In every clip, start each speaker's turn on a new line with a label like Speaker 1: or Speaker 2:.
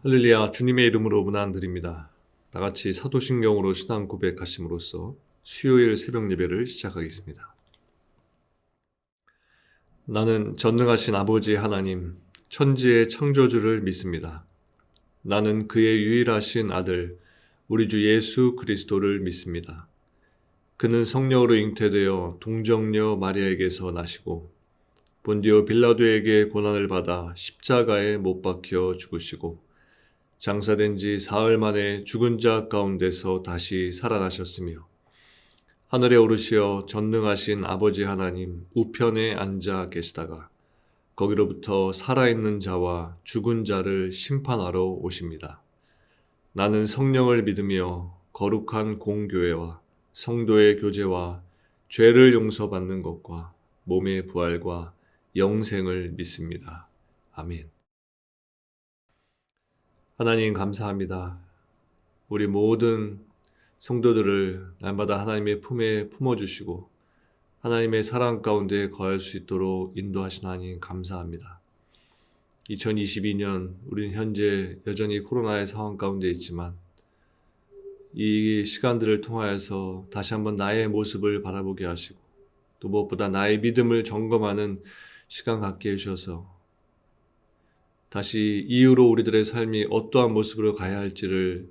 Speaker 1: 할렐루야, 주님의 이름으로 문안드립니다. 다같이 사도신경으로 신앙 고백하심으로써 수요일 새벽 예배를 시작하겠습니다. 나는 전능하신 아버지 하나님, 천지의 창조주를 믿습니다. 나는 그의 유일하신 아들, 우리 주 예수 그리스도를 믿습니다. 그는 성령으로 잉태되어 동정녀 마리아에게서 나시고 본디오 빌라도에게 고난을 받아 십자가에 못 박혀 죽으시고 장사된 지 사흘 만에 죽은 자 가운데서 다시 살아나셨으며 하늘에 오르시어 전능하신 아버지 하나님 우편에 앉아 계시다가 거기로부터 살아있는 자와 죽은 자를 심판하러 오십니다. 나는 성령을 믿으며 거룩한 공교회와 성도의 교제와 죄를 용서받는 것과 몸의 부활과 영생을 믿습니다. 아멘. 하나님 감사합니다. 우리 모든 성도들을 날마다 하나님의 품에 품어주시고 하나님의 사랑 가운데 거할 수 있도록 인도하신 하나님 감사합니다. 2022년 우리는 현재 여전히 코로나의 상황 가운데 있지만 이 시간들을 통하여서 다시 한번 나의 모습을 바라보게 하시고 또 무엇보다 나의 믿음을 점검하는 시간 갖게 해주셔서 다시 이후로 우리들의 삶이 어떠한 모습으로 가야 할지를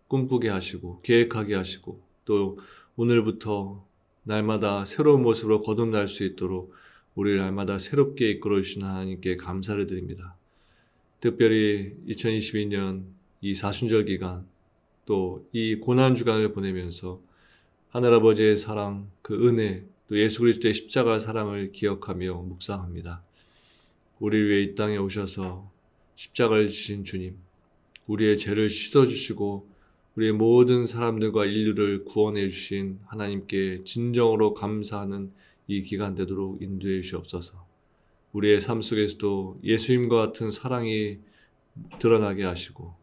Speaker 1: 꿈꾸게 하시고 계획하게 하시고 또 오늘부터 날마다 새로운 모습으로 거듭날 수 있도록 우리를 날마다 새롭게 이끌어 주시는 하나님께 감사를 드립니다. 특별히 2022년 이 사순절 기간 또 이 고난 주간을 보내면서 하늘아버지의 사랑, 그 은혜, 또 예수 그리스도의 십자가 사랑을 기억하며 묵상합니다. 우리를 위해 이 땅에 오셔서 십자가를 지신 주님, 우리의 죄를 씻어주시고 우리의 모든 사람들과 인류를 구원해 주신 하나님께 진정으로 감사하는 이 기간 되도록 인도해 주시옵소서. 우리의 삶 속에서도 예수님과 같은 사랑이 드러나게 하시고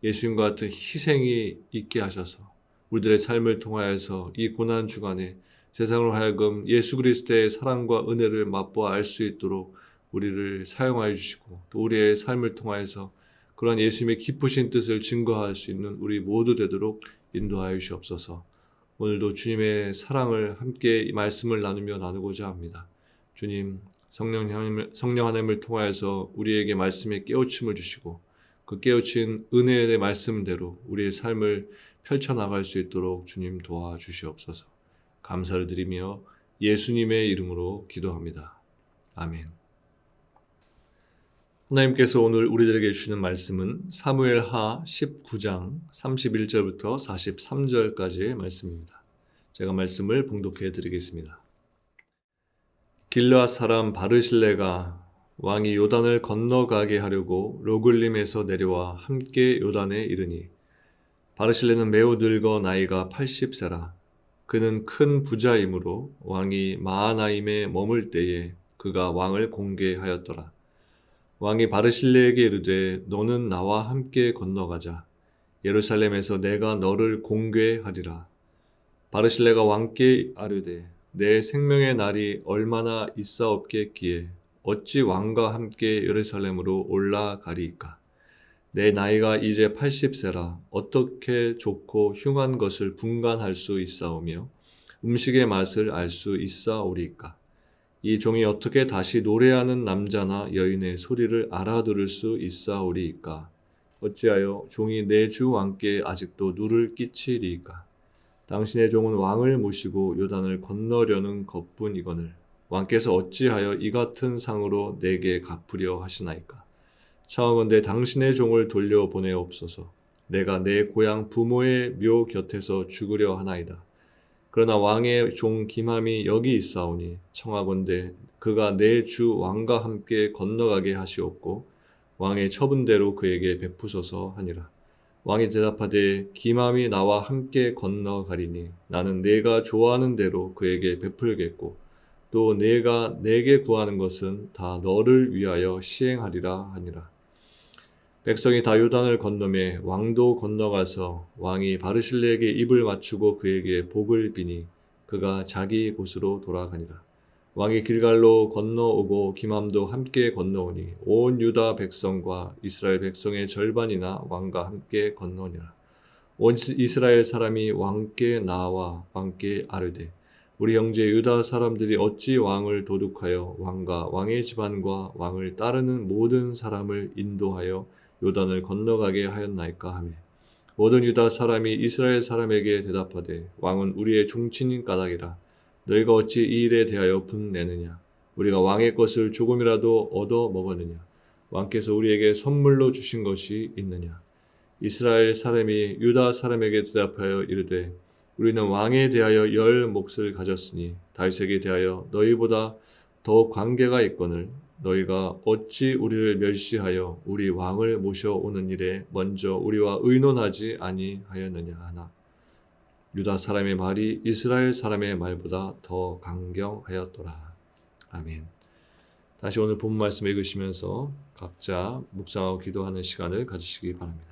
Speaker 1: 예수님과 같은 희생이 있게 하셔서 우리들의 삶을 통하여서 이 고난 주간에 세상으로 하여금 예수 그리스도의 사랑과 은혜를 맛보아 알 수 있도록 우리를 사용하여 주시고 또 우리의 삶을 통하여서 그러한 예수님의 기쁘신 뜻을 증거할 수 있는 우리 모두 되도록 인도하여 주시옵소서. 오늘도 주님의 사랑을 함께 이 말씀을 나누고자 합니다. 주님, 성령 하나님을 통하여서 우리에게 말씀의 깨우침을 주시고 그 깨우친 은혜의 말씀대로 우리의 삶을 펼쳐나갈 수 있도록 주님 도와주시옵소서. 감사를 드리며 예수님의 이름으로 기도합니다. 아멘. 하나님께서 오늘 우리들에게 주시는 말씀은 사무엘하 19장 31절부터 43절까지의 말씀입니다. 제가 말씀을 봉독해 드리겠습니다. 길르앗 사람 바르실레가 왕이 요단을 건너가게 하려고 로글림에서 내려와 함께 요단에 이르니 바르실레는 매우 늙어 나이가 80세라. 그는 큰 부자이므로 왕이 마하나임에 머물 때에 그가 왕을 공개하였더라. 왕이 바르실레에게 이르되 너는 나와 함께 건너가자. 예루살렘에서 내가 너를 공개하리라. 바르실레가 왕께 아뢰되 내 생명의 날이 얼마나 있사옵겠기에 어찌 왕과 함께 예루살렘으로 올라가리이까. 내 나이가 이제 80세라 어떻게 좋고 흉한 것을 분간할 수 있사오며 음식의 맛을 알 수 있사오리이까. 이 종이 어떻게 다시 노래하는 남자나 여인의 소리를 알아들을 수 있사오리이까. 어찌하여 종이 내 주 왕께 아직도 누를 끼치리이까. 당신의 종은 왕을 모시고 요단을 건너려는 것뿐이거늘 왕께서 어찌하여 이 같은 상으로 내게 갚으려 하시나이까. 청하건대 당신의 종을 돌려보내옵소서. 내가 내 고향 부모의 묘 곁에서 죽으려 하나이다. 그러나 왕의 종 김함이 여기 있사오니 청하건대 그가 내 주 왕과 함께 건너가게 하시옵고 왕의 처분대로 그에게 베푸소서 하니라. 왕이 대답하되 김함이 나와 함께 건너가리니 나는 내가 좋아하는 대로 그에게 베풀겠고 또 내가 내게 구하는 것은 다 너를 위하여 시행하리라 하니라. 백성이 다 요단을 건너매 왕도 건너가서 왕이 바르실레에게 입을 맞추고 그에게 복을 비니 그가 자기 곳으로 돌아가니라. 왕이 길갈로 건너오고 기맘도 함께 건너오니 온 유다 백성과 이스라엘 백성의 절반이나 왕과 함께 건너오니라. 온 이스라엘 사람이 왕께 나와 왕께 아뢰되 우리 형제 유다 사람들이 어찌 왕을 도둑하여 왕과 왕의 집안과 왕을 따르는 모든 사람을 인도하여 요단을 건너가게 하였나이까 하며 모든 유다 사람이 이스라엘 사람에게 대답하되 왕은 우리의 종친인 까닭이라. 너희가 어찌 이 일에 대하여 분내느냐? 우리가 왕의 것을 조금이라도 얻어 먹었느냐? 왕께서 우리에게 선물로 주신 것이 있느냐? 이스라엘 사람이 유다 사람에게 대답하여 이르되 우리는 왕에 대하여 10몫을 가졌으니 다윗에게 대하여 너희보다 더욱 관계가 있거늘 너희가 어찌 우리를 멸시하여 우리 왕을 모셔오는 일에 먼저 우리와 의논하지 아니하였느냐 하나. 유다 사람의 말이 이스라엘 사람의 말보다 더 강경하였더라. 아멘. 다시 오늘 본 말씀 읽으시면서 각자 묵상하고 기도하는 시간을 가지시기 바랍니다.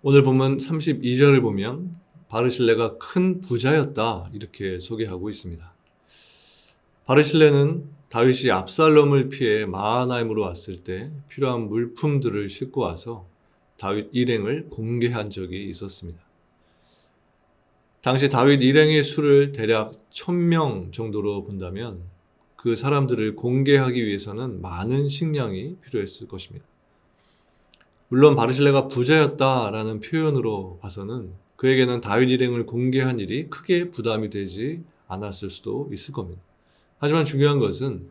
Speaker 1: 오늘 본문 32절을 보면 바르실레가 큰 부자였다 이렇게 소개하고 있습니다. 바르실레는 다윗이 압살롬을 피해 마하나임으로 왔을 때 필요한 물품들을 싣고 와서 다윗 일행을 공개한 적이 있었습니다. 당시 다윗 일행의 수를 대략 1000명 정도로 본다면 그 사람들을 공개하기 위해서는 많은 식량이 필요했을 것입니다. 물론 바르실레가 부자였다라는 표현으로 봐서는 그에게는 다윗 일행을 공개한 일이 크게 부담이 되지 않았을 수도 있을 겁니다. 하지만 중요한 것은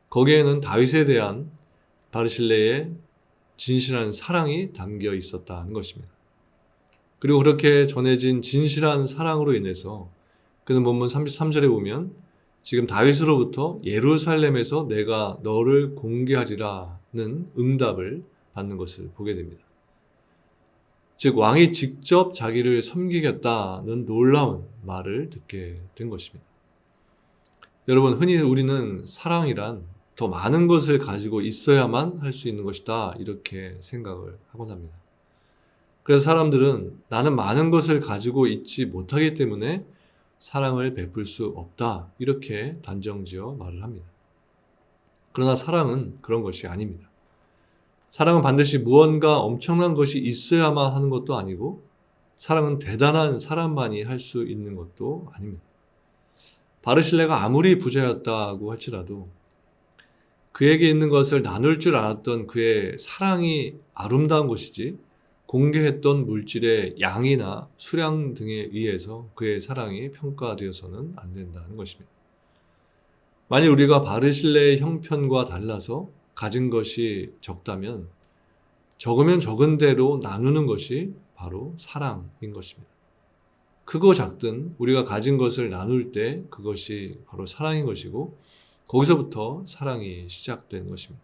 Speaker 1: 거기에는 다윗에 대한 바르실레의 진실한 사랑이 담겨 있었다는 것입니다. 그리고 그렇게 전해진 진실한 사랑으로 인해서 그는 본문 33절에 보면 지금 다윗으로부터 예루살렘에서 내가 너를 공개하리라는 응답을 받는 것을 보게 됩니다. 즉 왕이 직접 자기를 섬기겠다는 놀라운 말을 듣게 된 것입니다. 여러분, 흔히 우리는 사랑이란 더 많은 것을 가지고 있어야만 할 수 있는 것이다 이렇게 생각을 하곤 합니다. 그래서 사람들은 나는 많은 것을 가지고 있지 못하기 때문에 사랑을 베풀 수 없다 이렇게 단정지어 말을 합니다. 그러나 사랑은 그런 것이 아닙니다. 사랑은 반드시 무언가 엄청난 것이 있어야만 하는 것도 아니고 사랑은 대단한 사람만이 할 수 있는 것도 아닙니다. 바르실레가 아무리 부자였다고 할지라도 그에게 있는 것을 나눌 줄 알았던 그의 사랑이 아름다운 것이지 공개했던 물질의 양이나 수량 등에 의해서 그의 사랑이 평가되어서는 안 된다는 것입니다. 만일 우리가 바르실레의 형편과 달라서 가진 것이 적다면 적으면 적은 대로 나누는 것이 바로 사랑인 것입니다. 크고 작든 우리가 가진 것을 나눌 때 그것이 바로 사랑인 것이고 거기서부터 사랑이 시작되는 것입니다.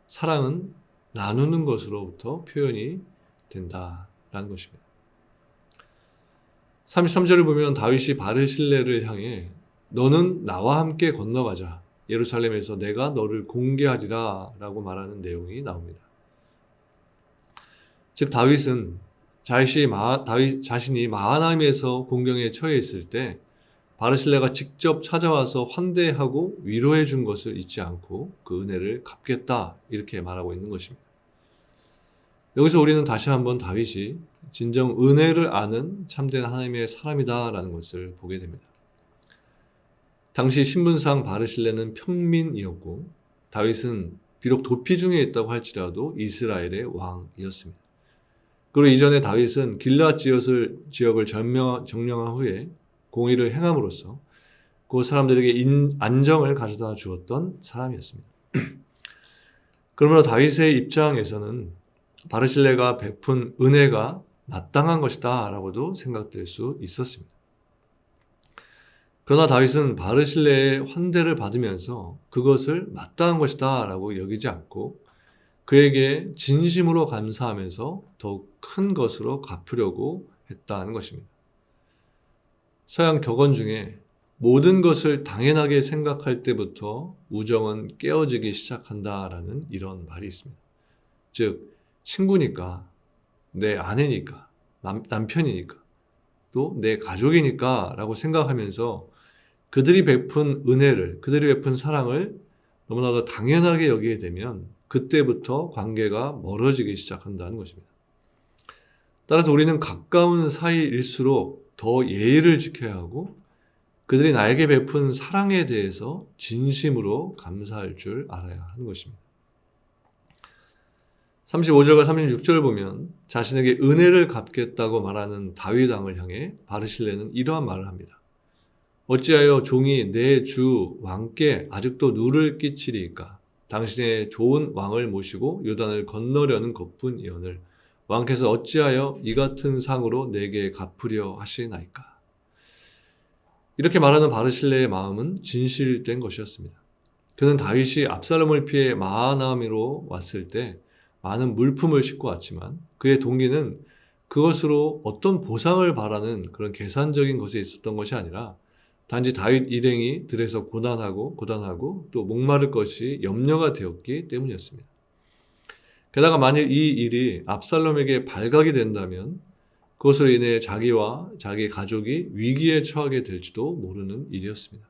Speaker 1: 사랑은 나누는 것으로부터 표현이 된다라는 것입니다. 33절을 보면 다윗이 바르실레를 향해 너는 나와 함께 건너가자. 예루살렘에서 내가 너를 공개하리라 라고 말하는 내용이 나옵니다. 즉 다윗은 자신이 마하나임에서 공경에 처해 있을 때 바르실레가 직접 찾아와서 환대하고 위로해 준 것을 잊지 않고 그 은혜를 갚겠다 이렇게 말하고 있는 것입니다. 여기서 우리는 다시 한번 다윗이 진정 은혜를 아는 참된 하나님의 사람이다라는 것을 보게 됩니다. 당시 신분상 바르실레는 평민이었고 다윗은 비록 도피 중에 있다고 할지라도 이스라엘의 왕이었습니다. 그리고 이전에 다윗은 길앗 지역을 점령한 후에 공의를 행함으로써 그 사람들에게 안정을 가져다 주었던 사람이었습니다. 그러므로 다윗의 입장에서는 바르실레가 베푼 은혜가 마땅한 것이다 라고도 생각될 수 있었습니다. 그러나 다윗은 바르실레의 환대를 받으면서 그것을 마땅한 것이다 라고 여기지 않고 그에게 진심으로 감사하면서 더욱 큰 것으로 갚으려고 했다는 것입니다. 서양 격언 중에 모든 것을 당연하게 생각할 때부터 우정은 깨어지기 시작한다라는 이런 말이 있습니다. 즉 친구니까, 내 아내니까, 남편이니까, 또 내 가족이니까 라고 생각하면서 그들이 베푼 은혜를, 그들이 베푼 사랑을 너무나도 당연하게 여기게 되면 그때부터 관계가 멀어지기 시작한다는 것입니다. 따라서 우리는 가까운 사이일수록 더 예의를 지켜야 하고 그들이 나에게 베푼 사랑에 대해서 진심으로 감사할 줄 알아야 하는 것입니다. 35절과 36절을 보면 자신에게 은혜를 갚겠다고 말하는 다윗 왕을 향해 바르실레는 이러한 말을 합니다. 어찌하여 종이 내 주 왕께 아직도 누를 끼치리이까? 당신의 좋은 왕을 모시고 요단을 건너려는 것뿐이오늘 왕께서 어찌하여 이 같은 상으로 내게 갚으려 하시나이까? 이렇게 말하는 바르실레의 마음은 진실된 것이었습니다. 그는 다윗이 압살롬을 피해 마하나임으로 왔을 때 많은 물품을 싣고 왔지만 그의 동기는 그것으로 어떤 보상을 바라는 그런 계산적인 것에 있었던 것이 아니라 단지 다윗 일행이 들에서 고단하고 또 목마를 것이 염려가 되었기 때문이었습니다. 게다가 만일 이 일이 압살롬에게 발각이 된다면 그것으로 인해 자기와 자기 가족이 위기에 처하게 될지도 모르는 일이었습니다.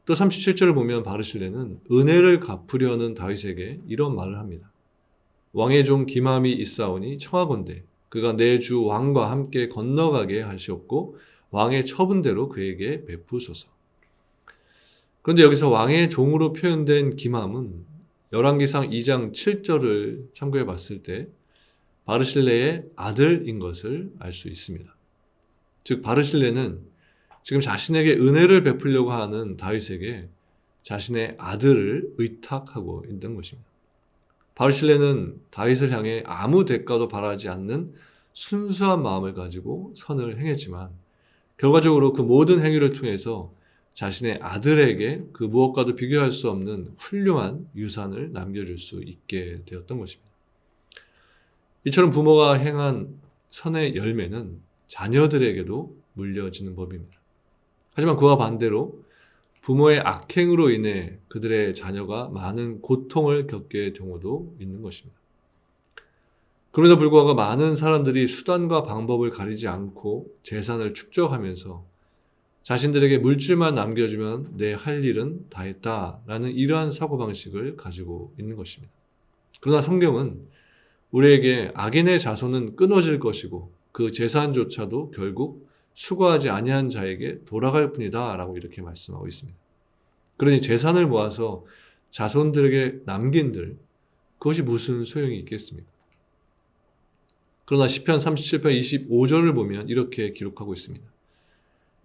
Speaker 1: 또 37절을 보면 바르실레는 은혜를 갚으려는 다윗에게 이런 말을 합니다. 왕의 종 기맘이 있사오니 청하건대 그가 내 주 왕과 함께 건너가게 하시옵고 왕의 처분대로 그에게 베푸소서. 그런데 여기서 왕의 종으로 표현된 기맘은 열왕기상 2장 7절을 참고해 봤을 때 바르실레의 아들인 것을 알 수 있습니다. 즉 바르실레는 지금 자신에게 은혜를 베풀려고 하는 다윗에게 자신의 아들을 의탁하고 있는 것입니다. 바르실레는 다윗을 향해 아무 대가도 바라지 않는 순수한 마음을 가지고 선을 행했지만 결과적으로 그 모든 행위를 통해서 자신의 아들에게 그 무엇과도 비교할 수 없는 훌륭한 유산을 남겨줄 수 있게 되었던 것입니다. 이처럼 부모가 행한 선의 열매는 자녀들에게도 물려지는 법입니다. 하지만 그와 반대로 부모의 악행으로 인해 그들의 자녀가 많은 고통을 겪게 될 경우도 있는 것입니다. 그럼에도 불구하고 많은 사람들이 수단과 방법을 가리지 않고 재산을 축적하면서 자신들에게 물질만 남겨주면 내 할 일은 다 했다라는 이러한 사고방식을 가지고 있는 것입니다. 그러나 성경은 우리에게 악인의 자손은 끊어질 것이고 그 재산조차도 결국 수고하지 아니한 자에게 돌아갈 뿐이다 라고 이렇게 말씀하고 있습니다. 그러니 재산을 모아서 자손들에게 남긴들 그것이 무슨 소용이 있겠습니까? 그러나 시편 37편 25절을 보면 이렇게 기록하고 있습니다.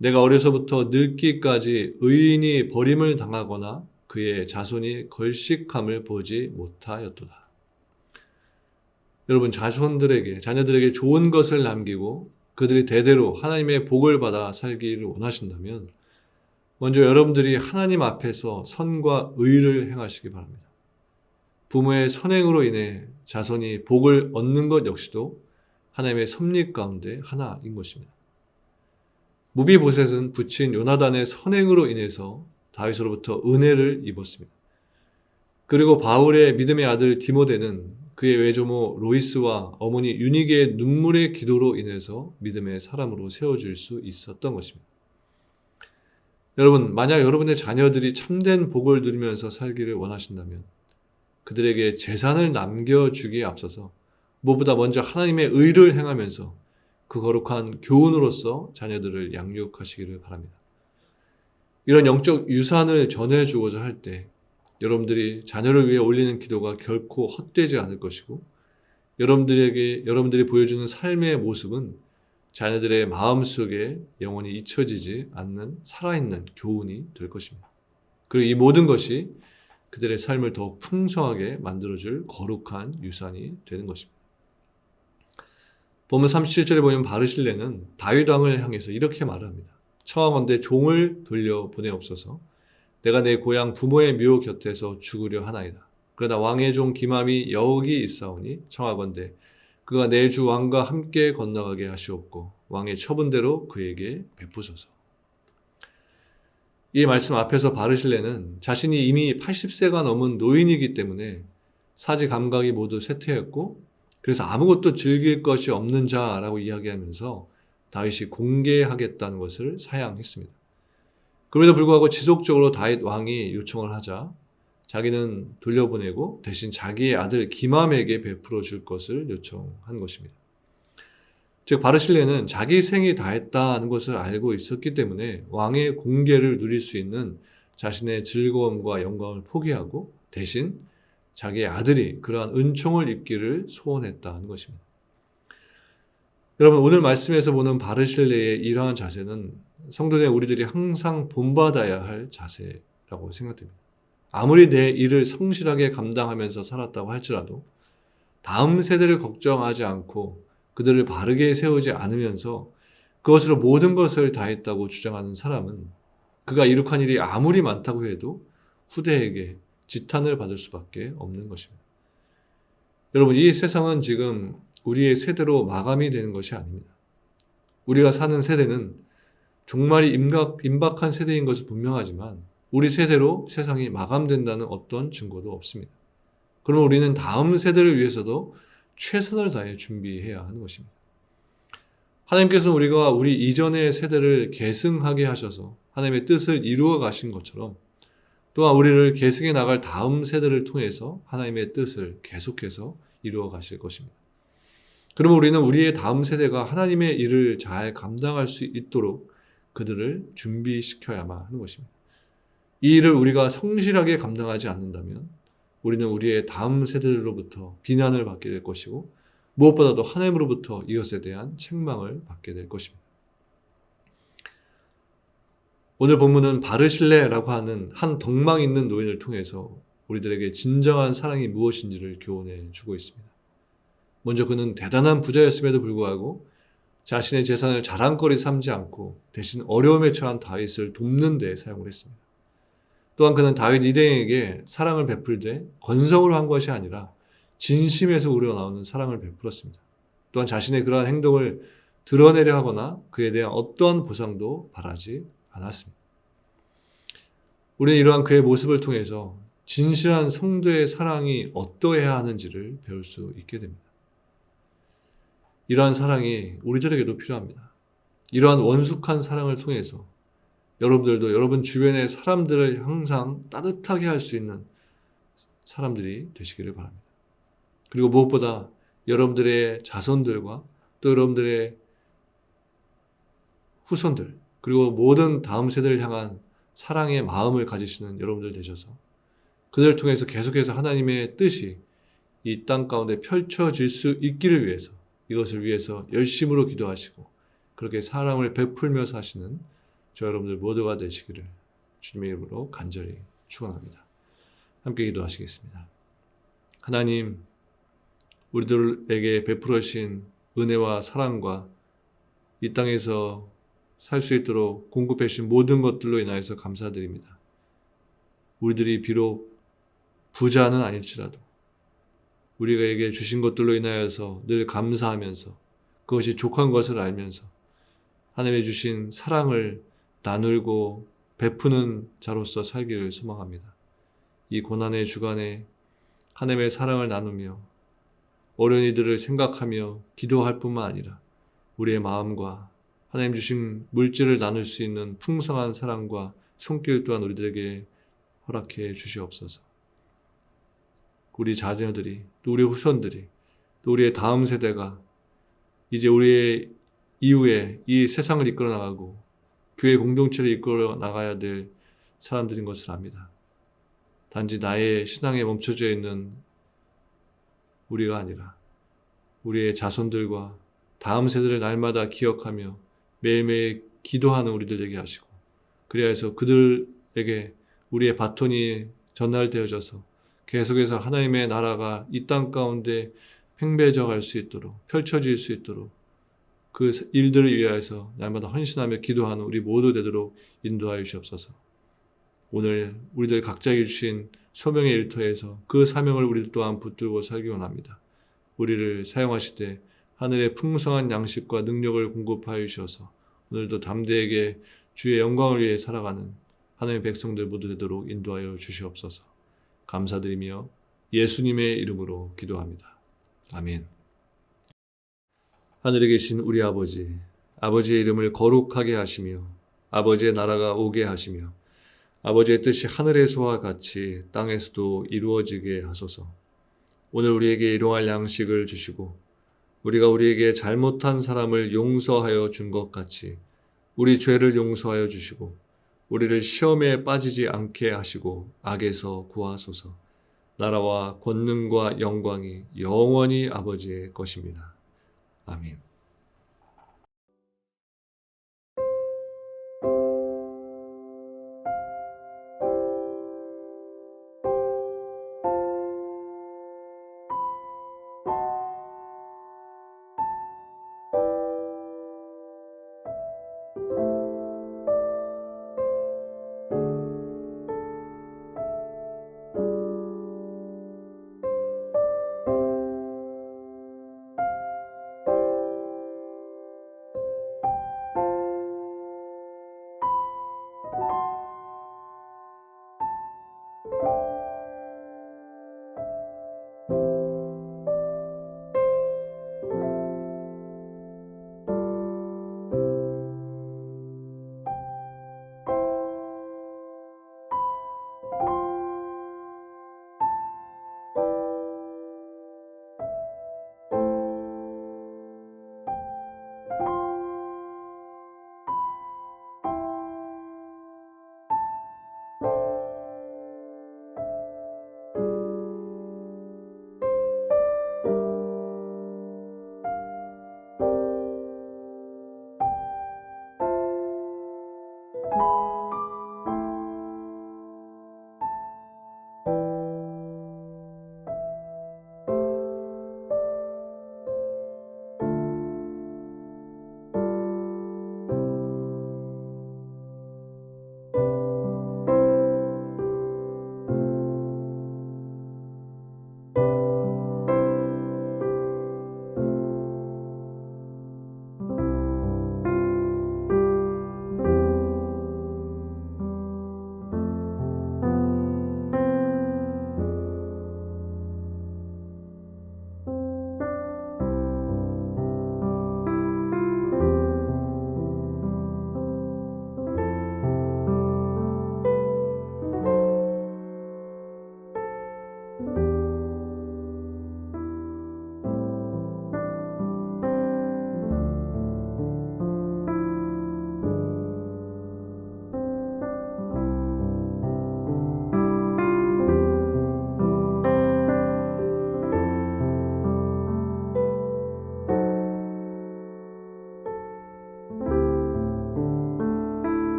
Speaker 1: 내가 어려서부터 늙기까지 의인이 버림을 당하거나 그의 자손이 걸식함을 보지 못하였도다. 여러분, 자녀들에게 좋은 것을 남기고 그들이 대대로 하나님의 복을 받아 살기를 원하신다면 먼저 여러분들이 하나님 앞에서 선과 의를 행하시기 바랍니다. 부모의 선행으로 인해 자손이 복을 얻는 것 역시도 하나님의 섭리 가운데 하나인 것입니다. 무비보셋은 부친 요나단의 선행으로 인해서 다윗으로부터 은혜를 입었습니다. 그리고 바울의 믿음의 아들 디모데는 그의 외조모 로이스와 어머니 유니게의 눈물의 기도로 인해서 믿음의 사람으로 세워질 수 있었던 것입니다. 여러분, 만약 여러분의 자녀들이 참된 복을 누리면서 살기를 원하신다면 그들에게 재산을 남겨주기에 앞서서 무엇보다 먼저 하나님의 의를 행하면서 그 거룩한 교훈으로서 자녀들을 양육하시기를 바랍니다. 이런 영적 유산을 전해주고자 할 때 여러분들이 자녀를 위해 올리는 기도가 결코 헛되지 않을 것이고 여러분들이 보여주는 삶의 모습은 자녀들의 마음속에 영원히 잊혀지지 않는 살아있는 교훈이 될 것입니다. 그리고 이 모든 것이 그들의 삶을 더 풍성하게 만들어줄 거룩한 유산이 되는 것입니다. 본문 37절에 보면 바르실레는 다윗 왕을 향해서 이렇게 말합니다. 청하건대 종을 돌려보내옵소서. 내가 내 고향 부모의 묘 곁에서 죽으려 하나이다. 그러나 왕의 종 기맘이 여기 있사오니 청하건대 그가 내 주 왕과 함께 건너가게 하시옵고 왕의 처분대로 그에게 베푸소서. 이 말씀 앞에서 바르실레는 자신이 이미 80세가 넘은 노인이기 때문에 사지 감각이 모두 쇠퇴했고 그래서 아무것도 즐길 것이 없는 자라고 이야기하면서 다윗이 공개하겠다는 것을 사양했습니다. 그럼에도 불구하고 지속적으로 다윗 왕이 요청을 하자 자기는 돌려보내고 대신 자기의 아들 기맘에게 베풀어 줄 것을 요청한 것입니다. 즉 바르실레는 자기 생이 다했다는 것을 알고 있었기 때문에 왕의 공개를 누릴 수 있는 자신의 즐거움과 영광을 포기하고 대신 자기의 아들이 그러한 은총을 입기를 소원했다는 것입니다. 여러분, 오늘 말씀에서 보는 바르실레의 이러한 자세는 성도된 우리들이 항상 본받아야 할 자세라고 생각됩니다. 아무리 내 일을 성실하게 감당하면서 살았다고 할지라도 다음 세대를 걱정하지 않고 그들을 바르게 세우지 않으면서 그것으로 모든 것을 다했다고 주장하는 사람은 그가 이룩한 일이 아무리 많다고 해도 후대에게 지탄을 받을 수밖에 없는 것입니다. 여러분, 이 세상은 지금 우리의 세대로 마감이 되는 것이 아닙니다. 우리가 사는 세대는 정말 임박한 세대인 것은 분명하지만 우리 세대로 세상이 마감된다는 어떤 증거도 없습니다. 그러면 우리는 다음 세대를 위해서도 최선을 다해 준비해야 하는 것입니다. 하나님께서는 우리가 우리 이전의 세대를 계승하게 하셔서 하나님의 뜻을 이루어 가신 것처럼 또한 우리를 계승해 나갈 다음 세대를 통해서 하나님의 뜻을 계속해서 이루어 가실 것입니다. 그러면 우리는 우리의 다음 세대가 하나님의 일을 잘 감당할 수 있도록 그들을 준비시켜야만 하는 것입니다. 이 일을 우리가 성실하게 감당하지 않는다면 우리는 우리의 다음 세대들로부터 비난을 받게 될 것이고 무엇보다도 하나님으로부터 이것에 대한 책망을 받게 될 것입니다. 오늘 본문은 바르실레라고 하는 한 덕망 있는 노인을 통해서 우리들에게 진정한 사랑이 무엇인지를 교훈해 주고 있습니다. 먼저 그는 대단한 부자였음에도 불구하고 자신의 재산을 자랑거리 삼지 않고 대신 어려움에 처한 다윗을 돕는 데 사용을 했습니다. 또한 그는 다윗 일행에게 사랑을 베풀되 건성으로 한 것이 아니라 진심에서 우러나오는 사랑을 베풀었습니다. 또한 자신의 그러한 행동을 드러내려 하거나 그에 대한 어떠한 보상도 바라지 않았습니다. 우리는 이러한 그의 모습을 통해서 진실한 성도의 사랑이 어떠해야 하는지를 배울 수 있게 됩니다. 이러한 사랑이 우리들에게도 필요합니다. 이러한 원숙한 사랑을 통해서 여러분들도 여러분 주변의 사람들을 항상 따뜻하게 할 수 있는 사람들이 되시기를 바랍니다. 그리고 무엇보다 여러분들의 자손들과 또 여러분들의 후손들 그리고 모든 다음 세대를 향한 사랑의 마음을 가지시는 여러분들 되셔서 그들을 통해서 계속해서 하나님의 뜻이 이 땅 가운데 펼쳐질 수 있기를 위해서 이것을 위해서 열심으로 기도하시고 그렇게 사랑을 베풀며 사시는 저 여러분들 모두가 되시기를 주님의 이름으로 간절히 축원합니다. 함께 기도하시겠습니다. 하나님, 우리들에게 베풀으신 은혜와 사랑과 이 땅에서 살 수 있도록 공급해 주신 모든 것들로 인하여서 감사드립니다. 우리들이 비록 부자는 아닐지라도 우리에게 주신 것들로 인하여서 늘 감사하면서 그것이 족한 것을 알면서 하나님의 주신 사랑을 나누고 베푸는 자로서 살기를 소망합니다. 이 고난의 주간에 하나님의 사랑을 나누며 어린이들을 생각하며 기도할 뿐만 아니라 우리의 마음과 하나님 주신 물질을 나눌 수 있는 풍성한 사랑과 손길 또한 우리들에게 허락해 주시옵소서. 우리 자녀들이, 또 우리 후손들이, 또 우리의 다음 세대가 이제 우리의 이후에 이 세상을 이끌어 나가고 교회 공동체를 이끌어 나가야 될 사람들인 것을 압니다. 단지 나의 신앙에 멈춰져 있는 우리가 아니라 우리의 자손들과 다음 세대를 날마다 기억하며 매일매일 기도하는 우리들 되게 하시고, 그리하여서 그들에게 우리의 바톤이 전달되어져서 계속해서 하나님의 나라가 이 땅 가운데 팽배져 갈 수 있도록, 펼쳐질 수 있도록 그 일들을 위하여서 날마다 헌신하며 기도하는 우리 모두 되도록 인도하여 주시옵소서. 오늘 우리들 각자에게 주신 소명의 일터에서 그 사명을 우리 또한 붙들고 살기 원합니다. 우리를 사용하실 때 하늘의 풍성한 양식과 능력을 공급하여 주셔서 오늘도 담대하게 주의 영광을 위해 살아가는 하나님의 백성들 모두 되도록 인도하여 주시옵소서. 감사드리며 예수님의 이름으로 기도합니다. 아멘. 하늘에 계신 우리 아버지, 아버지의 이름을 거룩하게 하시며 아버지의 나라가 오게 하시며 아버지의 뜻이 하늘에서와 같이 땅에서도 이루어지게 하소서. 오늘 우리에게 일용할 양식을 주시고 우리가 우리에게 잘못한 사람을 용서하여 준 것 같이 우리 죄를 용서하여 주시고 우리를 시험에 빠지지 않게 하시고 악에서 구하소서. 나라와 권능과 영광이 영원히 아버지의 것입니다. 아멘.